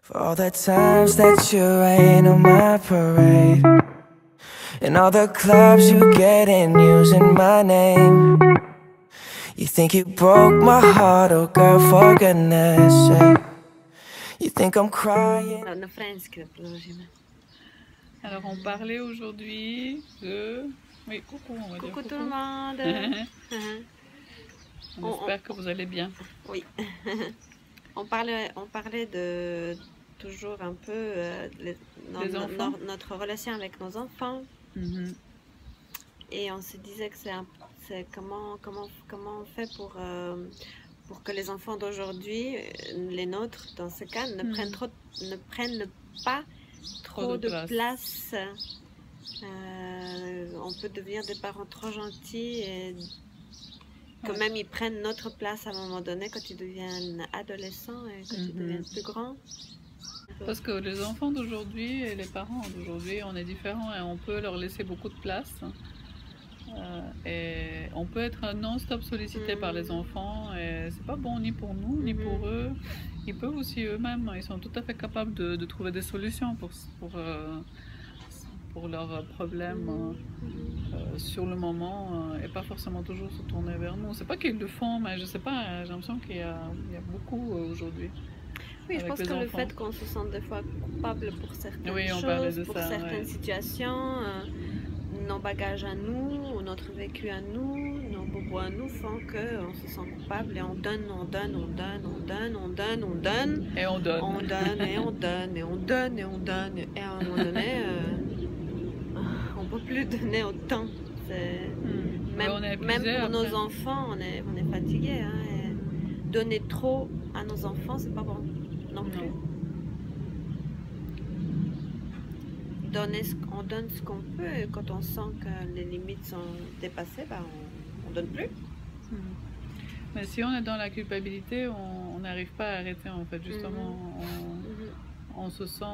For all the times that you rain on my parade, and all the clubs you get in using my name. You think you broke my heart, oh girl, for goodness sake. You think I'm crying. Alors on parlait aujourd'hui de... Oui, coucou, on va dire Coucou coucou. tout le monde. On espère que vous allez bien. Oui. on parlait de toujours un peu notre relation avec nos enfants. Et on se disait que c'est comment on fait pour que les enfants d'aujourd'hui, les nôtres dans ce cas, ne prennent pas trop de place. On peut devenir des parents trop gentils et que même ils prennent notre place à un moment donné quand ils deviennent adolescents et quand ils deviennent plus grands. Parce que les enfants d'aujourd'hui et les parents d'aujourd'hui, on est différents et on peut leur laisser beaucoup de place. Et on peut être non-stop sollicité par les enfants et c'est pas bon ni pour nous ni pour eux. Ils peuvent aussi eux-mêmes, ils sont tout à fait capables de trouver des solutions pour leurs problèmes sur le moment et pas forcément toujours se tourner vers nous. C'est pas qu'ils le font, mais je sais pas, j'ai l'impression qu'il y a beaucoup aujourd'hui. Oui, je pense que le fait qu'on se sente des fois coupable pour certaines choses, pour certaines situations, nos bagages à nous, notre vécu à nous, nos bobos à nous font qu'on se sent coupable et on donne. Et on donne. Et on donne. On donne, et on donne, et on donne, et on donne. Et à un moment donné, on ne peut plus donner autant. Même pour nos enfants, on est fatigué. Hein, et donner trop à nos enfants, c'est pas bon non plus. On donne ce qu'on peut et quand on sent que les limites sont dépassées, ben on donne plus. Mais si on est dans la culpabilité, on n'arrive pas à arrêter en fait. Justement, on se sent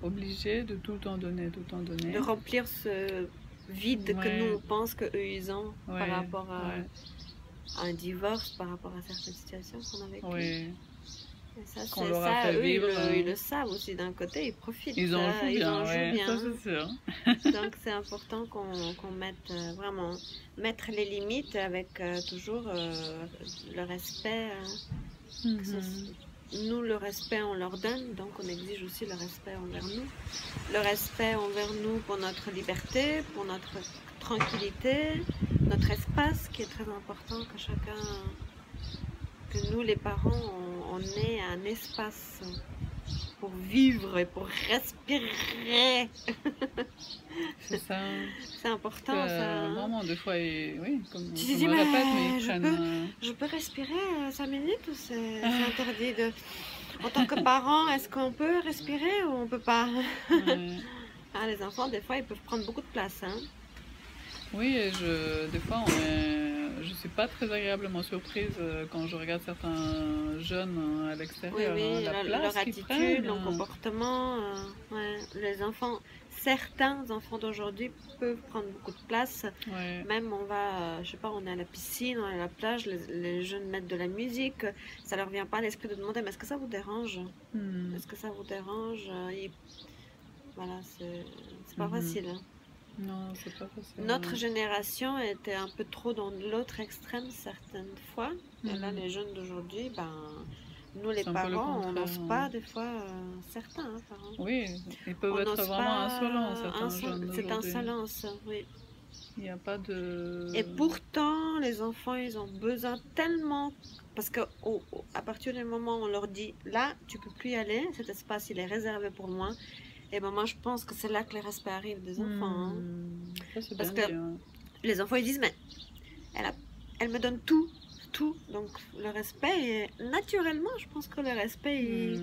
obligé de tout le temps donner, De remplir ce vide que nous on pense qu'eux ils ont par rapport à un divorce, par rapport à certaines situations qu'on a vécues. Et ça, ils le savent aussi d'un côté, ils profitent. Ils en jouent bien. Ça, c'est sûr. Donc c'est important qu'on mette vraiment mettre les limites avec toujours le respect. Nous, le respect, on leur donne, donc on exige aussi le respect envers nous. Le respect envers nous pour notre liberté, pour notre tranquillité, notre espace qui est très important, que nous les parents, on ait un espace pour vivre et pour respirer. C'est ça. C'est important ça. Vraiment, des fois, oui, comme tu dis, mais je peux respirer 5 minutes ou c'est interdit de... En tant que parent, est-ce qu'on peut respirer ou on peut pas? Les enfants, des fois, ils peuvent prendre beaucoup de place. Hein. Oui, et des fois, je suis pas très agréablement surprise quand je regarde certains jeunes à l'extérieur. Oui, leur attitude, leur comportement. Les enfants, certains enfants d'aujourd'hui peuvent prendre beaucoup de place. Même on va, je sais pas, on est à la piscine, on est à la plage, les jeunes mettent de la musique. Ça leur vient pas à l'esprit de demander, mais est-ce que ça vous dérange? Est-ce que ça vous dérange? Voilà, c'est pas facile. Hein. Non, c'est pas facile. Notre génération était un peu trop dans l'autre extrême certaines fois. Et là, les jeunes d'aujourd'hui, nous les parents, on n'ose pas des fois, certains parents. Oui, ils peuvent être vraiment insolents, certains jeunes. C'est insolence, oui. Il n'y a pas de... Et pourtant, les enfants, ils ont besoin tellement... Parce qu'à partir du moment où on leur dit, là, tu peux plus y aller, cet espace, il est réservé pour moi. Et moi, je pense que c'est là que le respect arrive des enfants. Parce que les enfants, ils disent, mais elle me donne tout. Donc, le respect, naturellement, je pense que le respect,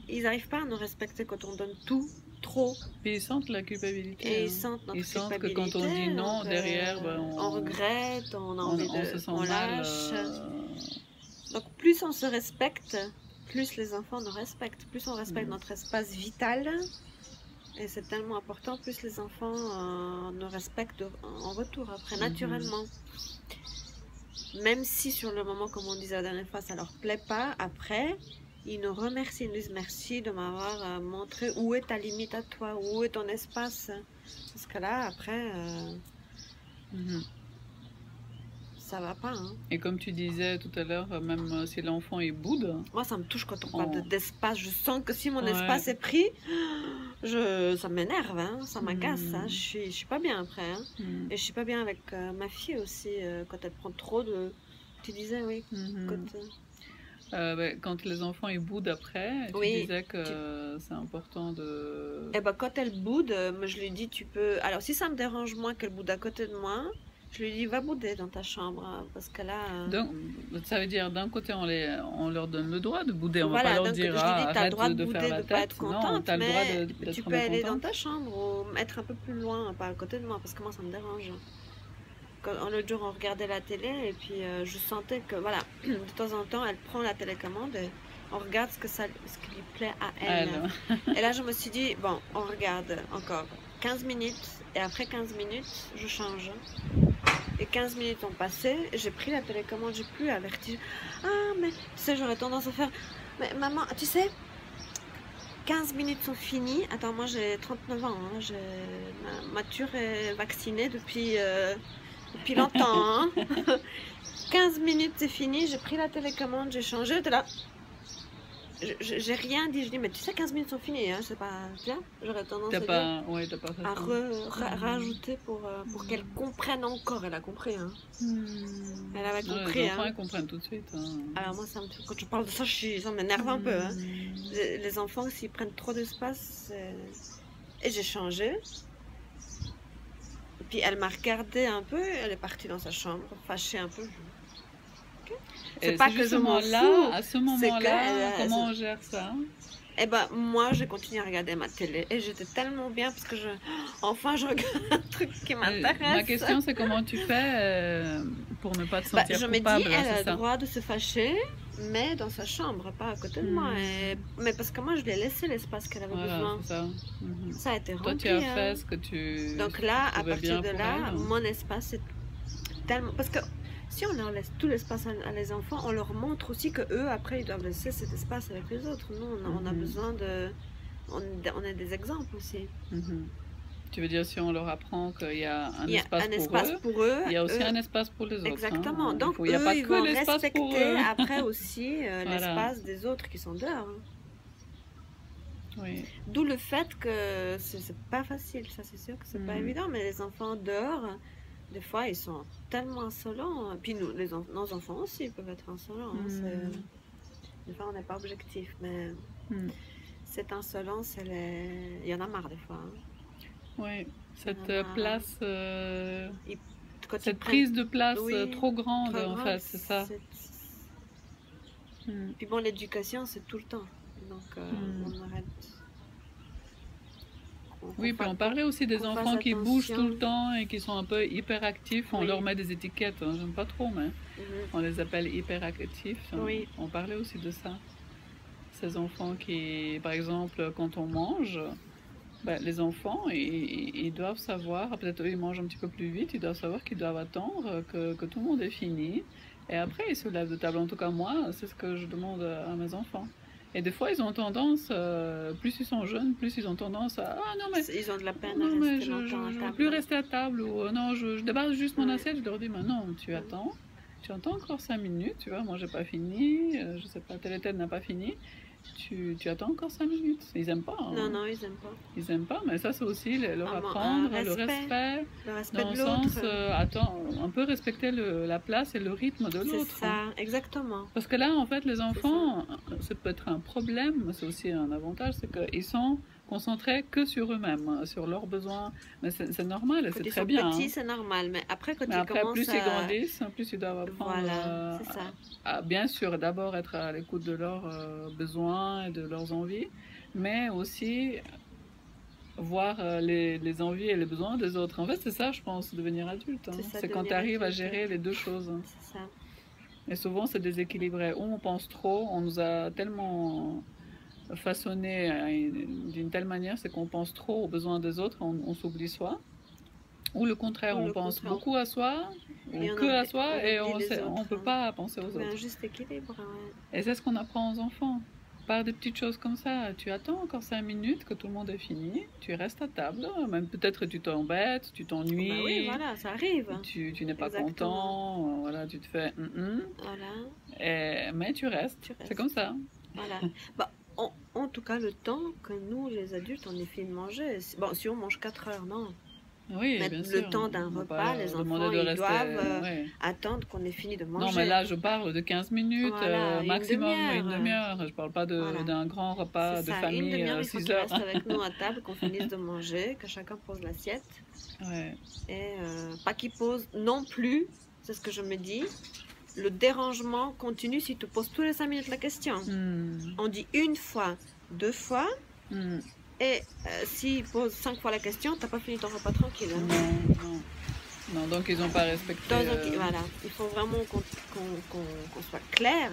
ils n'arrivent pas à nous respecter quand on donne tout, trop. Puis ils sentent la culpabilité. Et ils sentent notre culpabilité. Que quand on dit non, derrière, on regrette, on a envie on lâche. Donc, plus on se respecte, plus les enfants nous respectent, plus on respecte notre espace vital, et c'est tellement important, plus les enfants nous respectent en retour, après, naturellement. Même si sur le moment, comme on disait la dernière fois, ça leur plaît pas, après, ils nous remercient, ils nous disent merci de m'avoir montré où est ta limite à toi, où est ton espace. Parce que là, après, ça va pas. Hein. Et comme tu disais tout à l'heure, même si l'enfant est boude. Moi, ça me touche quand on parle d'espace. Je sens que si mon Ouais. espace est pris, ça m'énerve, hein, ça m'agace. Hein. Je suis pas bien après. Hein. Et je suis pas bien avec ma fille aussi, quand elle prend trop de. Tu disais, oui. Quand les enfants ils boudent après, tu disais que c'est important de... Eh ben, quand elle boude, je lui dis, tu peux... Alors, si ça me dérange moins qu'elle boude à côté de moi, je lui dis, va bouder dans ta chambre, hein, parce que là... Donc, ça veut dire, d'un côté, on leur donne le droit de bouder, on voilà, va pas leur donc, dire, je lui dis, t'as le droit de faire bouder, la de pas tête. être contente, non, mais d'être tu peux aller dans ta chambre ou être un peu plus loin, pas à côté de moi, parce que moi, ça me dérange. L'autre jour, on regardait la télé et puis je sentais que, voilà, de temps en temps, elle prend la télécommande et on regarde ce qui lui plaît à elle. Et là, je me suis dit, bon, on regarde encore 15 minutes et après 15 minutes, je change. Et 15 minutes ont passé, j'ai pris la télécommande, j'ai plus averti. Ah, mais tu sais, j'aurais tendance à faire, mais maman, tu sais, 15 minutes sont finies. Attends, moi j'ai 39 ans, hein. Ma mature est vaccinée depuis longtemps. Hein. 15 minutes c'est fini, j'ai pris la télécommande, j'ai changé, t'es là. J'ai rien dit, je dis mais tu sais 15 minutes sont finies, hein, c'est pas bien. J'aurais tendance à rajouter pour qu'elle comprenne encore. Elle a compris, hein. Elle avait compris. Les enfants ils comprennent tout de suite. Hein. Alors moi quand je parle de ça, ça m'énerve un peu. Hein. Les enfants s'ils prennent trop d'espace, et j'ai changé. Et puis elle m'a regardé un peu, elle est partie dans sa chambre, fâchée un peu. C'est pas que je m'en fous. À ce moment-là, comment on gère ça? Eh ben, moi, j'ai continué à regarder ma télé et j'étais tellement bien parce que enfin, je regarde un truc qui m'intéresse. Ma question, c'est comment tu fais pour ne pas te sentir coupable. Je me dis, elle a le droit de se fâcher, mais dans sa chambre, pas à côté de moi. Mais parce que moi, je lui ai laissé l'espace qu'elle avait besoin. Ça. Ça a été rempli. Toi, tu as fait ce que tu... Donc là, à partir de là, mon espace est tellement... Parce que si on leur laisse tout l'espace à les enfants, on leur montre aussi que eux après ils doivent laisser cet espace avec les autres. Nous, on a besoin de... On est des exemples aussi. Tu veux dire si on leur apprend qu'il y a un espace pour eux, il y a aussi un espace pour les autres. Exactement. Hein. Donc il n'y a pas ils que vont l'espace pour eux. respecter après aussi l'espace des autres qui sont dehors. Oui. D'où le fait que c'est pas facile, ça c'est sûr que c'est pas évident, mais les enfants dehors... Des fois, ils sont tellement insolents. Puis nous, nos enfants aussi peuvent être insolents. Hein. Des fois, on n'est pas objectif, mais cette insolence, il y en a marre des fois. Hein. Oui, cette place, cette prise de place trop grande, en fait, c'est ça. Puis bon, l'éducation, c'est tout le temps. Donc, on arrête. Oui, puis on parlait aussi des enfants qui bougent tout le temps et qui sont un peu hyperactifs. On leur met des étiquettes, hein, j'aime pas trop, mais on les appelle hyperactifs. On parlait aussi de ça. Ces enfants qui, par exemple, quand on mange, les enfants, ils doivent savoir, peut-être eux ils mangent un petit peu plus vite, ils doivent savoir qu'ils doivent attendre que tout le monde ait fini. Et après, ils se lèvent de table. En tout cas, moi, c'est ce que je demande à mes enfants. Et des fois, ils ont tendance, plus ils sont jeunes, plus ils ont tendance à... Ah non, mais... Ils ont de la peine non, à mais rester longtemps à je table. veux plus rester à table. Ou non, je débarque juste mon assiette. Je leur dis, mais non, tu attends. Tu attends encore 5 minutes, tu vois. Moi, j'ai pas fini. Je sais pas, tel et tel n'a pas fini. Tu attends encore 5 minutes. Ils aiment pas. Hein. Non, ils aiment pas. Ils aiment pas, mais ça, c'est aussi leur apprendre le respect dans le sens, un peu respecter la place et le rythme de l'autre. C'est ça, exactement. Parce que là, en fait, les enfants, ça peut être un problème, mais c'est aussi un avantage, c'est qu'ils sont concentrés que sur eux-mêmes, sur leurs besoins. Mais c'est normal, c'est très bien. Quand ils sont petits, c'est normal, mais après, quand ils commencent plus ils grandissent, plus ils doivent apprendre à bien sûr, d'abord être à l'écoute de leurs besoins et de leurs envies, mais aussi voir les envies et les besoins des autres. En fait, c'est ça, je pense, devenir adulte. Hein. C'est quand tu arrives à gérer les deux choses. C'est ça. Et souvent, c'est déséquilibré. Ou on pense trop, on nous a tellement façonné d'une telle manière, c'est qu'on pense trop aux besoins des autres, on s'oublie soi. Ou le contraire, on pense beaucoup à soi, ou que à soi, et on ne peut pas penser aux autres. Un juste équilibre, Et c'est ce qu'on apprend aux enfants. par des petites choses comme ça. Tu attends encore 5 minutes que tout le monde ait fini, tu restes à table, même peut-être tu t'embêtes, tu t'ennuies. Bah oui, voilà, ça arrive. Tu n'es pas content, voilà, tu te fais... Voilà. Mais tu restes. C'est comme ça. Voilà. Bah, en tout cas, le temps que nous, les adultes, on est fini de manger. Bon, si on mange 4 heures, non. Oui, mais bien le sûr. temps d'un repas, les enfants, ils doivent attendre qu'on ait fini de manger. Non, mais là, je parle de 15 minutes, voilà, maximum une demi-heure. Je ne parle pas d'un grand repas de famille, 6 heures. Il faut qu'ils restent avec nous à table, qu'on finisse de manger, que chacun pose l'assiette. Ouais. Et pas qu'ils posent non plus, c'est ce que je me dis, le dérangement continue si tu poses tous les 5 minutes la question. On dit une fois, 2 fois. Et s'ils posent 5 fois la question, t'as pas fini ton repas tranquille. Hein. Non, donc ils n'ont pas respecté. Voilà, il faut vraiment qu'on soit clair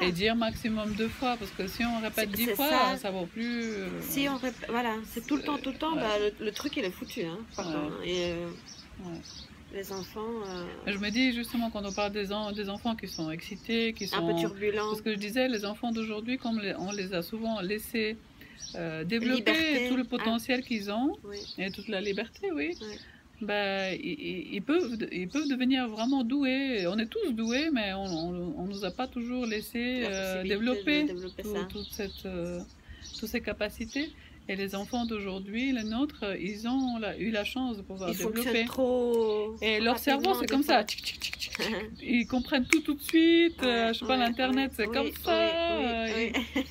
et dire maximum 2 fois, parce que si on répète 10 fois, ça vaut plus. Si on répète, voilà, c'est tout le temps, bah, le truc il est foutu. Hein, les enfants. Je me dis justement quand on parle des enfants qui sont excités, qui sont un peu turbulents. Parce que je disais, les enfants d'aujourd'hui, comme on les a souvent laissés développer tout le potentiel qu'ils ont et toute la liberté, ben, ils peuvent devenir vraiment doués. On est tous doués, mais on nous a pas toujours laissé développer toutes ces capacités. Et les enfants d'aujourd'hui, les nôtres, ils ont eu la chance de pouvoir développer. Trop et leur cerveau, c'est comme ça. Ils comprennent tout de suite. Je sais pas, l'internet, c'est comme ça.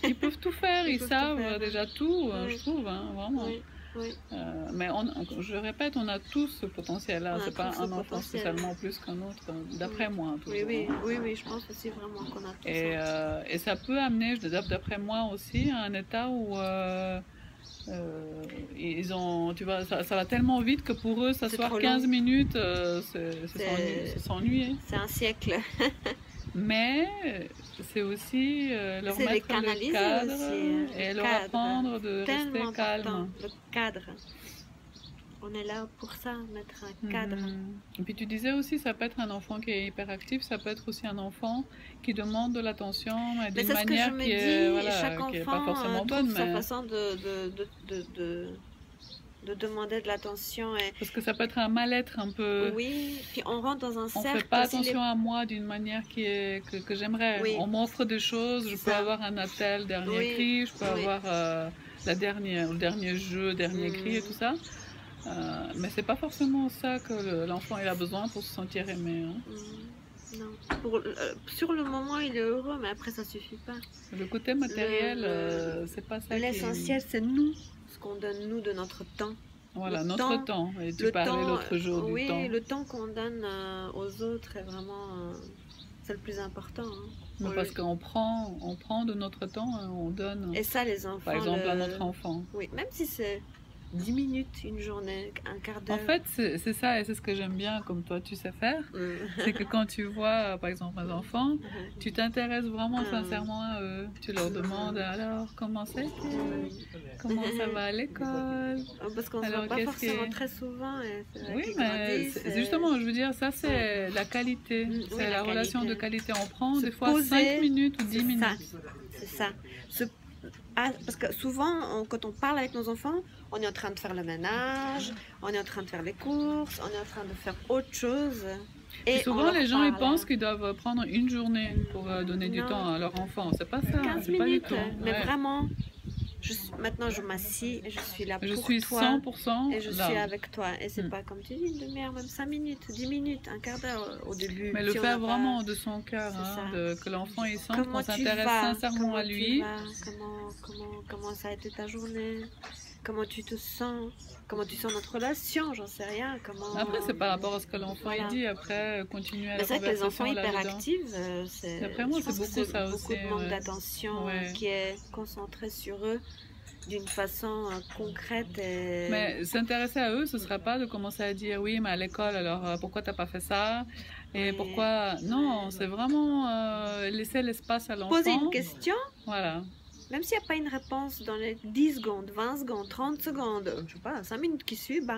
Ils peuvent tout faire, ils savent déjà tout, je trouve, hein, vraiment. Mais je répète, on a tous ce potentiel-là. C'est pas un enfant spécialement plus qu'un autre, d'après moi. Toujours, oui, je pense aussi vraiment qu'on a tout ça. Et ça peut amener, d'après moi aussi, à un état où ils ont, tu vois, ça va tellement vite que pour eux, s'asseoir 15 minutes, c'est s'ennuyer. C'est un siècle. Mais c'est aussi leur mettre le cadre aussi, et leur apprendre de rester calme. Le cadre. On est là pour ça, mettre un cadre. Et puis tu disais aussi, ça peut être un enfant qui est hyperactif, ça peut être aussi un enfant qui demande de l'attention d'une manière qui est pas forcément bonne. Sa façon de demander de l'attention. Parce que ça peut être un mal-être un peu... Oui, puis on rentre dans un cercle. On ne fait pas attention à moi d'une manière que j'aimerais. On m'offre des choses, je peux avoir un attel, dernier cri, je peux avoir le dernier jeu, dernier cri et tout ça. Mais c'est pas forcément ça que l'enfant a besoin pour se sentir aimé. Hein. Non. Sur le moment, il est heureux, mais après, ça suffit pas. Le côté matériel, c'est pas ça. L'essentiel, c'est nous, ce qu'on donne nous de notre temps. Voilà, notre temps. Et tu parlais l'autre jour du temps. Oui, le temps qu'on donne aux autres est vraiment, c'est le plus important. Hein. Parce qu'on prend de notre temps, on donne. Et ça, les enfants. Par exemple, à notre enfant. Oui, même si c'est 10 minutes, une journée, un quart d'heure. En fait, c'est ça, et c'est ce que j'aime bien, comme toi tu sais faire. C'est que quand tu vois, par exemple, mes enfants, tu t'intéresses vraiment sincèrement à eux. Tu leur demandes alors comment c'est, comment ça va à l'école. Parce qu'on ne se voit pas forcément très souvent. Oui, mais justement, je veux dire, ça c'est la qualité. C'est la relation de qualité. On prend des fois 5 minutes ou 10 minutes. C'est ça. Parce que souvent, quand on parle avec nos enfants, on est en train de faire le ménage, on est en train de faire les courses, on est en train de faire autre chose. Et souvent, les gens ils pensent qu'ils doivent prendre une journée pour donner du temps à leur enfant. C'est pas ça. 15 minutes, mais vraiment. Maintenant, je m'assis et je suis là pour toi. Je suis 100% et je suis avec toi. Et c'est pas comme tu dis, une demi-heure, même 5 minutes, 10 minutes, un quart d'heure au début. Mais le faire vraiment de son cœur, que l'enfant il sente qu'on s'intéresse sincèrement à lui. Comment ça a été ta journée? Comment tu te sens? Comment tu sens notre relation? J'en sais rien. Après, c'est par rapport à ce que l'enfant dit. Après, continuer à la conversation. C'est vrai que les enfants hyperactifs, d'après moi, c'est beaucoup ça aussi. Beaucoup de manque d'attention qui est concentré sur eux d'une façon concrète. Mais s'intéresser à eux, ce ne sera pas de commencer à dire oui, mais à l'école, alors pourquoi tu n'as pas fait ça? Et pourquoi... Non, c'est vraiment laisser l'espace à l'enfant. Poser une question. Voilà. Même s'il n'y a pas une réponse dans les 10 secondes, 20 secondes, 30 secondes, je sais pas, 5 minutes qui suivent,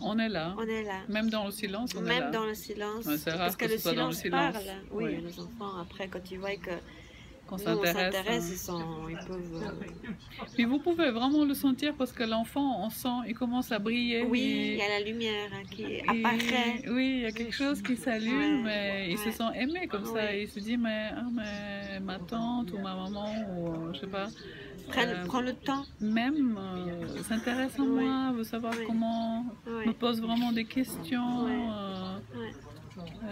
on est là. On est là. Même dans le silence, on est là. Même dans le silence. C'est rare parce que le silence parle. Oui, les enfants, après, quand ils voient que qu'on Nous, on s'intéresse. s'intéresse, ils peuvent... Puis vous pouvez vraiment le sentir parce que l'enfant, on sent, il commence à briller. Oui, il y a la lumière qui apparaît. Oui, il y a quelque chose qui s'allume, mais il se sent aimé comme ça. Ouais. Il se dit, mais ma tante ou ma maman, ou je sais pas, Prends le temps. même s'intéresse à moi, veut savoir comment, me pose vraiment des questions.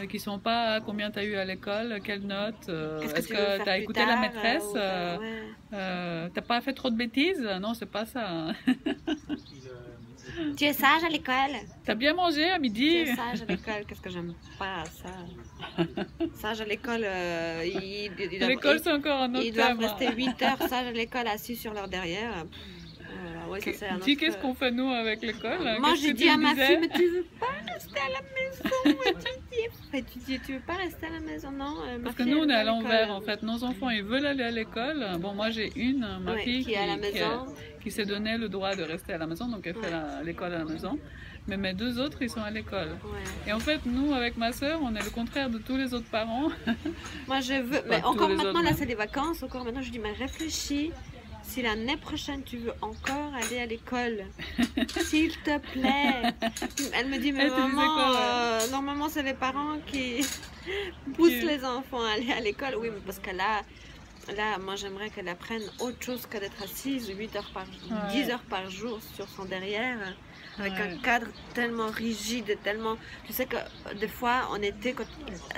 Qui sont pas combien tu as eu à l'école, quelle note, est-ce que tu as écouté la maîtresse, t'as pas fait trop de bêtises? Non, c'est pas ça. Tu es sage à l'école? T'as bien mangé à midi? Tu es sage à l'école? Qu'est-ce que j'aime pas ça. Sage à l'école, l'école c'est encore un autre thème. Ils doivent rester 8 heures sages à l'école assis sur leur derrière. Ouais, dis qu'est-ce qu'on fait nous avec l'école? Moi j'ai dit à ma fille, mais tu veux pas rester à la maison étudier? Tu veux pas rester à la maison? Non. Parce que nous on est à l'envers en fait. Nos enfants ils veulent aller à l'école. Bon, moi j'ai ma fille qui est à la maison, qui s'est donné le droit de rester à la maison, donc elle fait l'école à la maison. Mais mes deux autres ils sont à l'école. Et en fait nous avec ma soeur on est le contraire de tous les autres parents. Moi je veux, mais encore maintenant là c'est les vacances, encore maintenant je dis mais réfléchis. Si l'année prochaine tu veux encore aller à l'école, s'il te plaît. Elle me dit, mais maman, normalement c'est les parents qui poussent les enfants à aller à l'école. Oui, mais parce que là moi j'aimerais qu'elle apprenne autre chose que d'être assise 8 heures par jour, 10 heures par jour sur son derrière, avec un cadre tellement rigide, tellement... Tu sais que des fois en été, quand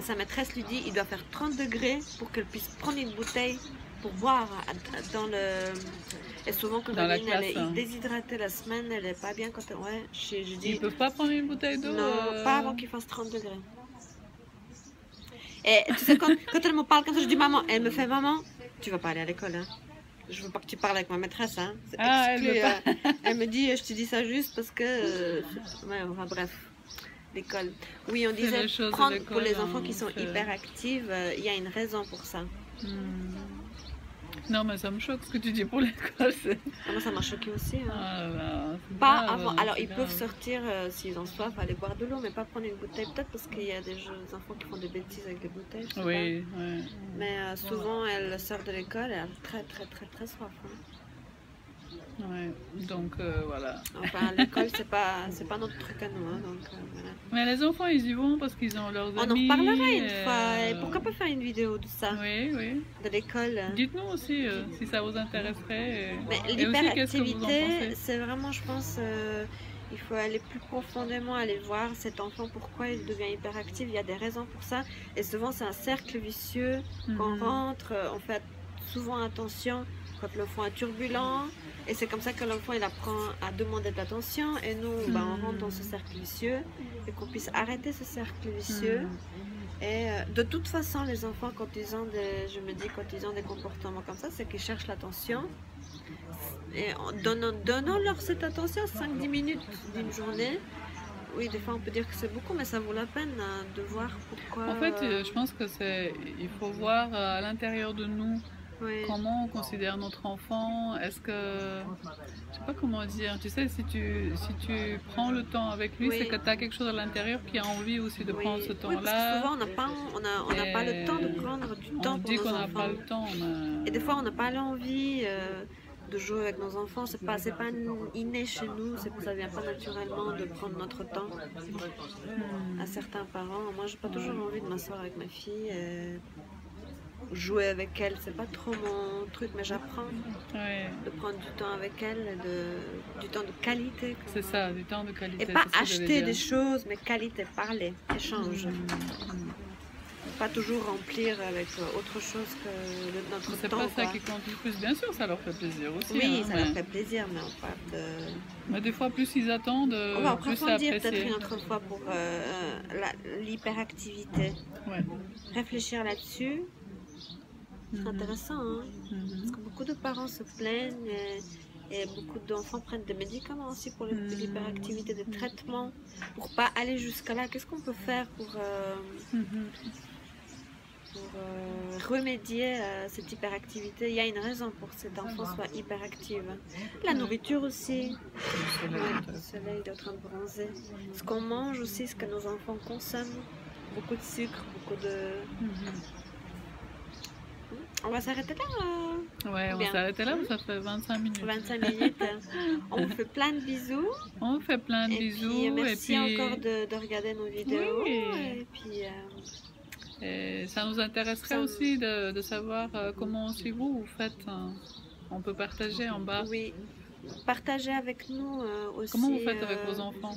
sa maîtresse lui dit, il doit faire 30 degrés pour qu'elle puisse prendre une bouteille pour boire dans le... Et souvent quand elle est déshydratée la semaine, elle est pas bien quand elle... Ouais, je dis... Ils peuvent pas prendre une bouteille d'eau? Non, pas avant qu'il fasse 30 degrés. Et tu sais, quand elle me parle comme ça, je dis maman, elle me fait maman, tu vas pas aller à l'école, hein. Je veux pas que tu parles avec ma maîtresse, hein. Elle me dit, je te dis ça juste parce que... ouais, enfin bref. L'école. Oui, on disait prendre pour les enfants qui sont hyperactifs, il y a une raison pour ça. Non, mais ça me choque ce que tu dis pour l'école. Moi, ça m'a choqué aussi. Hein. Pas avant. Alors, ils peuvent sortir s'ils ont soif, aller boire de l'eau, mais pas prendre une bouteille. Peut-être parce qu'il y a des enfants qui font des bêtises avec des bouteilles. Je sais pas. Mais souvent, elles sortent de l'école et elles ont très soif. Hein. Ouais, donc voilà. Enfin, l'école, c'est pas notre truc à nous. Hein, donc, voilà. Mais les enfants, ils y vont parce qu'ils ont leurs amis. On en reparlera une fois. Et pourquoi pas faire une vidéo de ça? Oui. De l'école. Dites-nous aussi si ça vous intéresserait. Mais l'hyperactivité, c'est vraiment, je pense, il faut aller plus profondément, aller voir cet enfant, pourquoi il devient hyperactif. Il y a des raisons pour ça. Et souvent, c'est un cercle vicieux. Qu'on rentre, on fait souvent attention quand l'enfant est turbulent. Et c'est comme ça que l'enfant il apprend à demander de l'attention et nous on rentre dans ce cercle vicieux et qu'on puisse arrêter ce cercle vicieux. Et de toute façon les enfants quand ils ont des comportements comme ça, c'est qu'ils cherchent l'attention. Et donnons-leur cette attention 5-10 minutes d'une journée. Oui, des fois on peut dire que c'est beaucoup, mais ça vaut la peine de voir pourquoi. En fait, je pense que il faut voir à l'intérieur de nous. Comment on considère notre enfant? Est-ce que... Je sais pas comment dire. Tu sais, si tu prends le temps avec lui, c'est que tu as quelque chose à l'intérieur qui a envie aussi de prendre ce temps-là. Parce que souvent, on n'a pas le temps de prendre du temps pour nos enfants. On dit qu'on n'a pas le temps. Et des fois, on n'a pas l'envie de jouer avec nos enfants. C'est pas inné chez nous. Ça vient pas naturellement de prendre notre temps. À certains parents, moi, j'ai pas toujours envie de m'asseoir avec ma fille. Jouer avec elle, c'est pas trop mon truc, mais j'apprends de prendre du temps avec elle, du temps de qualité. C'est ça, du temps de qualité. Et pas acheter des choses, mais qualité, parler, échange. Pas toujours remplir avec autre chose que notre temps. C'est pas ça qui compte le plus, bien sûr, ça leur fait plaisir aussi. Oui, ça leur fait plaisir, mais on parle de... Mais des fois, plus ils attendent, on va plus c'est approfondir apprécié. peut-être une autre fois pour l'hyperactivité. Réfléchir là-dessus. C'est intéressant, hein? Parce que beaucoup de parents se plaignent et beaucoup d'enfants prennent des médicaments aussi pour l'hyperactivité, des traitements pour pas aller jusqu'à là. Qu'est-ce qu'on peut faire pour remédier à cette hyperactivité? Il y a une raison pour que cet enfant soit hyperactif. La nourriture aussi. Le soleil est en train de bronzer. Ce qu'on mange aussi, ce que nos enfants consomment. Beaucoup de sucre, beaucoup de... On va s'arrêter là Ouais, on va s'arrêter là, ça fait 25 minutes. 25 minutes. On vous fait plein de bisous. On vous fait plein de bisous. Puis, merci encore de regarder nos vidéos. Oui. Et puis... Et ça nous intéresserait aussi de savoir comment aussi vous faites. On peut partager en bas. Oui, partagez avec nous aussi. Comment vous faites avec vos enfants?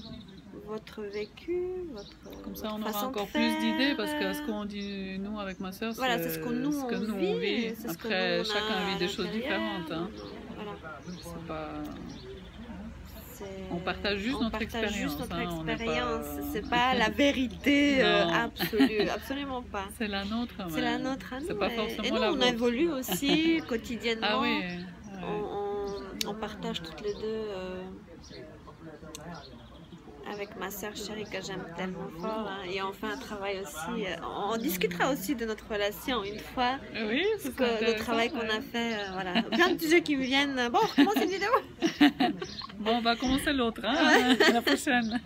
Votre vécu, comme ça on aura encore plus d'idées parce que ce qu'on dit nous avec ma soeur, voilà, c'est ce que nous on vit. Après chacun vit des choses différentes. Hein. Voilà. C'est pas... On partage juste notre expérience. C'est pas la vérité absolue, absolument pas. C'est la nôtre. C'est la nôtre à nous. C'est pas forcément et nous, la on vôtre. évolue aussi quotidiennement. Ah oui. On partage toutes les deux avec ma soeur chérie que j'aime tellement fort. Hein, et on fait un travail aussi. On discutera aussi de notre relation une fois. Oui, c'est le travail qu'on a fait. Voilà. Plein de sujets qui me viennent. Bon, on recommence une vidéo. Bon, on va commencer l'autre, hein, la prochaine.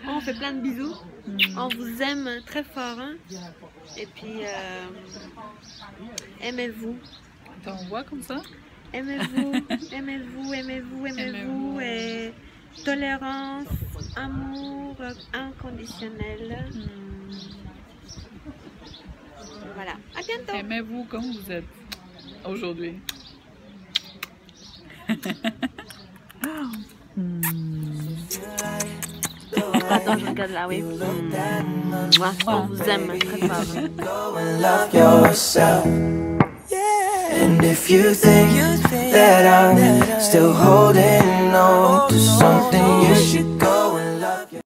On fait plein de bisous. On vous aime très fort. Hein. Et puis, aimez-vous. Attends, on voit comme ça? Aimez-vous, aimez-vous, aimez-vous, aimez-vous. Et tolérance, amour inconditionnel. Voilà, à bientôt. Aimez-vous comme vous êtes aujourd'hui. Attends, je regarde là, oui. Moi, on vous aime très fort. And if you think that I'm still holding on to something, you should